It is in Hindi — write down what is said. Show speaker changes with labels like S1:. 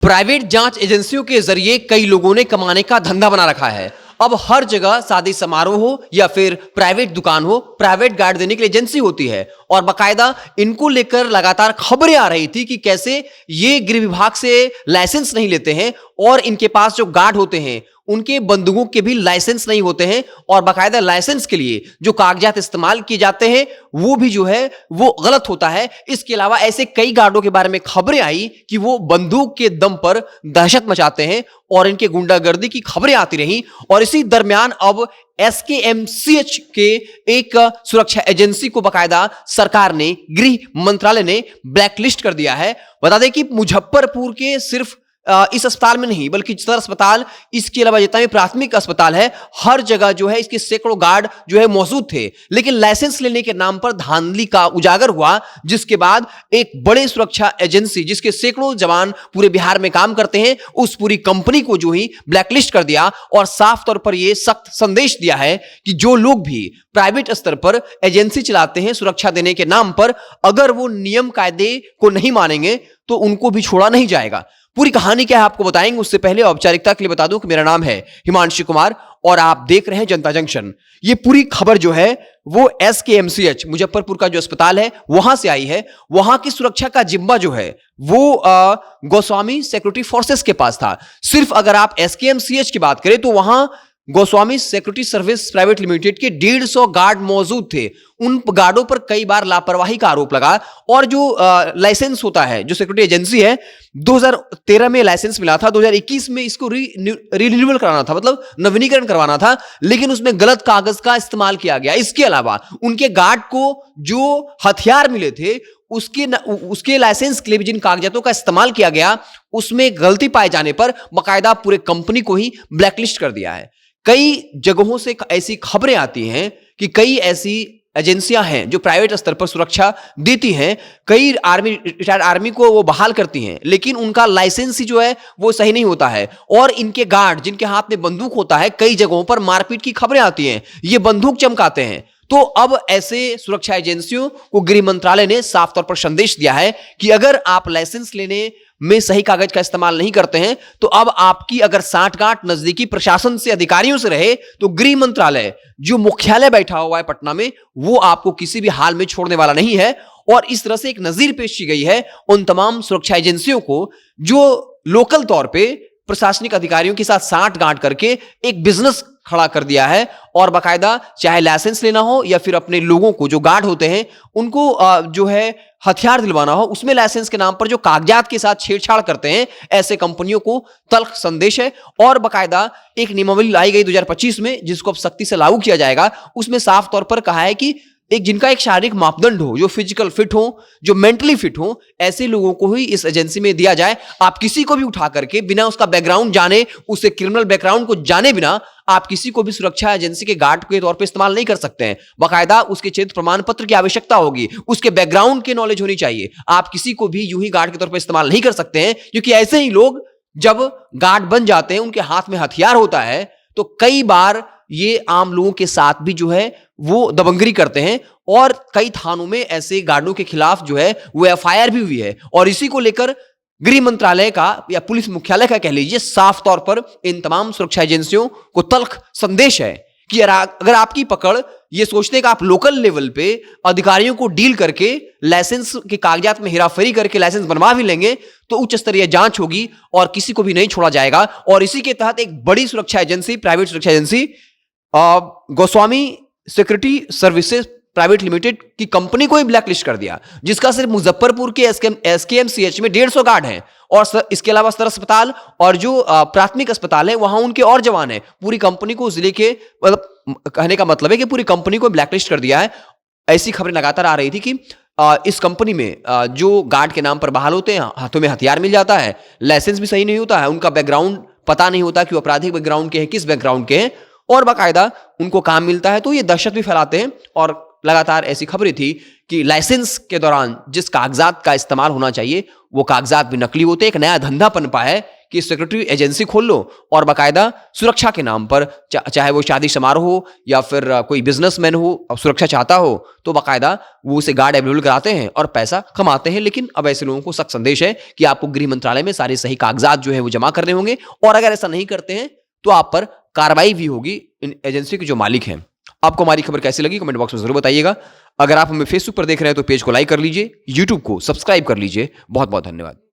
S1: प्राइवेट जांच एजेंसियों के जरिए कई लोगों ने कमाने का धंधा बना रखा है। अब हर जगह शादी समारोह हो या फिर प्राइवेट दुकान हो, प्राइवेट गार्ड देने के लिए एजेंसी होती है और बाकायदा इनको लेकर लगातार खबरें आ रही थी कि कैसे ये गृह विभाग से लाइसेंस नहीं लेते हैं और इनके पास जो गार्ड होते हैं उनके बंदूकों के भी लाइसेंस नहीं होते हैं और बाकायदा लाइसेंस के लिए जो कागजात इस्तेमाल किए जाते हैं वो भी जो है वो गलत होता है। इसके अलावा ऐसे कई गार्डों के बारे में खबरें आई कि वो बंदूक के दम पर दहशत मचाते हैं और इनके गुंडागर्दी की खबरें आती रहीं। और इसी दरमियान अब एसकेएमसीएच के एक सुरक्षा एजेंसी को बाकायदा सरकार ने, गृह मंत्रालय ने ब्लैकलिस्ट कर दिया है। बता दें कि मुजफ्फरपुर के सिर्फ इस अस्पताल में नहीं बल्कि सदर अस्पताल, इसके अलावा जितना भी प्राथमिक अस्पताल है, हर जगह जो है इसके सैकड़ों गार्ड जो है मौजूद थे, लेकिन लाइसेंस लेने के नाम पर धांधली का उजागर हुआ, जिसके बाद एक बड़े सुरक्षा एजेंसी जिसके सैकड़ों जवान पूरे बिहार में काम करते हैं, उस पूरी कंपनी को जो ही ब्लैकलिस्ट कर दिया और साफ तौर पर यह सख्त संदेश दिया है कि जो लोग भी प्राइवेट स्तर पर एजेंसी चलाते हैं सुरक्षा देने के नाम पर, अगर वो नियम कायदे को नहीं मानेंगे तो उनको भी छोड़ा नहीं जाएगा। पूरी कहानी क्या है आपको बताएंगे, उससे पहले औपचारिकता के लिए बता दूं कि मेरा नाम है हिमांशु कुमार और आप देख रहे हैं जनता जंक्शन। ये पूरी खबर जो है वो एसकेएमसीएच मुजफ्फरपुर का जो अस्पताल है वहां से आई है। वहां की सुरक्षा का जिम्मा जो है वो गोस्वामी सिक्योरिटी फोर्सेस के पास था। सिर्फ अगर आप एसकेएमसीएच की बात करें तो वहां Goswami security service private limited के 150 गार्ड मौजूद थे। उन गार्डों पर कई बार लापरवाही का आरोप लगा और जो लाइसेंस होता है, जो सिक्योरिटी एजेंसी है, 2013 में लाइसेंस मिला था, 2021 में इसको रिन्यूअल कराना था, मतलब नवीनीकरण करवाना था, लेकिन उसमें गलत कागज का इस्तेमाल किया गया। इसके अलावा उनके गार्ड को जो हथियार मिले थे उसके लाइसेंस के लिए भी जिन कागजातों का इस्तेमाल किया गया उसमें गलती पाए जाने पर बाकायदा पूरे कंपनी को ही ब्लैकलिस्ट कर दिया है। कई जगहों से ऐसी खबरें आती हैं कि कई ऐसी एजेंसियां हैं जो प्राइवेट स्तर पर सुरक्षा देती हैं, कई रिटायर्ड आर्मी को वो बहाल करती हैं, लेकिन उनका लाइसेंस ही जो है वो सही नहीं होता है और इनके गार्ड जिनके हाथ में बंदूक होता है, कई जगहों पर मारपीट की खबरें आती हैं, ये बंदूक चमकाते हैं। तो अब ऐसे सुरक्षा एजेंसियों को गृह मंत्रालय ने साफ तौर पर संदेश दिया है कि अगर आप लाइसेंस लेने में सही कागज का इस्तेमाल नहीं करते हैं तो अब आपकी अगर सांठगांठ नजदीकी प्रशासन से, अधिकारियों से रहे तो गृह मंत्रालय जो मुख्यालय बैठा हुआ है पटना में, वो आपको किसी भी हाल में छोड़ने वाला नहीं है। और इस तरह से एक नजीर पेश की गई है उन तमाम सुरक्षा एजेंसियों को जो लोकल तौर पर प्रशासनिक अधिकारियों के साथ सांठगांठ करके एक बिजनेस खड़ा कर दिया है और बाकायदा चाहे लाइसेंस लेना हो या फिर अपने लोगों को, जो गार्ड होते हैं, उनको जो है हथियार दिलवाना हो, उसमें लाइसेंस के नाम पर जो कागजात के साथ छेड़छाड़ करते हैं, ऐसे कंपनियों को तल्ख संदेश है। और बाकायदा एक नियमावली लाई गई 2025 में जिसको अब सख्ती से लागू किया जाएगा। उसमें साफ तौर पर कहा है कि जिनका एक शारीरिक मापदंड हो, जो फिजिकल फिट हो, जो मेंटली फिट हो, ऐसे लोगों को ही इस एजेंसी में दिया जाए। आप किसी को भी उठा करके बिना उसका बैकग्राउंड जाने, उसके क्रिमिनल बैकग्राउंड को जाने बिना आप किसी को भी सुरक्षा एजेंसी के गार्ड के तौर पे इस्तेमाल नहीं कर सकते हैं। बाकायदा उसके क्षेत्र प्रमाण पत्र की आवश्यकता होगी, उसके बैकग्राउंड की नॉलेज होनी चाहिए। आप किसी को भी यूं ही गार्ड के तौर पर इस्तेमाल नहीं कर सकते हैं, क्योंकि ऐसे ही लोग जब गार्ड बन जाते हैं, उनके हाथ में हथियार होता है, तो कई बार ये आम लोगों के साथ भी जो है वो दबंगरी करते हैं और कई थानों में ऐसे गार्डों के खिलाफ जो है वो एफआईआर भी हुई है। और इसी को लेकर गृह मंत्रालय का या पुलिस मुख्यालय का कह लीजिए, साफ तौर पर इन तमाम सुरक्षा एजेंसियों को तल्ख संदेश है कि अगर आपकी पकड़ ये सोचने का आप लोकल लेवल पे अधिकारियों को डील करके लाइसेंस के कागजात में हेराफेरी करके लाइसेंस बनवा भी लेंगे तो उच्च स्तरीय जांच होगी और किसी को भी नहीं छोड़ा जाएगा। और इसी के तहत एक बड़ी सुरक्षा एजेंसी, प्राइवेट सुरक्षा agency Goswami security services private limited की कंपनी को ही ब्लैकलिस्ट कर दिया, जिसका सिर्फ मुजफ्फरपुर के एसकेएमसीएच में 150 गार्ड हैं और इसके अलावा सदर अस्पताल और जो प्राथमिक अस्पताल है वहां उनके और जवान हैं। पूरी कंपनी को जिले के, मतलब कहने का मतलब है कि पूरी कंपनी को ब्लैकलिस्ट कर दिया है। ऐसी खबरें लगातार आ रही थी कि इस कंपनी में जो गार्ड के नाम पर बहाल होते हैं, हाथों में हथियार मिल जाता है, लाइसेंस भी सही नहीं होता है, उनका बैकग्राउंड पता नहीं होता कि वो आपराधिक बैकग्राउंड के हैं, किस बैकग्राउंड के हैं, और बाकायदा उनको काम मिलता है तो ये दहशत भी फैलाते हैं और लगातार ऐसी खबरें थी कि लाइसेंस के दौरान जिस कागजात का इस्तेमाल होना चाहिए वो कागजात भी नकली होते। एक नया धंधा पनपा है कि सेक्रेटरी एजेंसी खोल लो और बाकायदा सुरक्षा के नाम पर, चाहे वो शादी समारोह हो या फिर कोई बिजनेसमैन हो और सुरक्षा चाहता हो तो बाकायदा वो उसे गार्ड अवेलेबल कराते हैं और पैसा कमाते हैं। लेकिन अब ऐसे लोगों को सख्त संदेश है कि आपको गृह मंत्रालय में सारे सही कागजात जो है वो जमा करने होंगे और अगर ऐसा नहीं करते हैं तो आप पर कार्रवाई भी होगी इन एजेंसी के जो मालिक हैं। आपको हमारी खबर कैसी लगी कमेंट बॉक्स में जरूर बताइएगा। अगर आप हमें फेसबुक पर देख रहे हैं तो पेज को लाइक कर लीजिए, यूट्यूब को सब्सक्राइब कर लीजिए। बहुत बहुत धन्यवाद।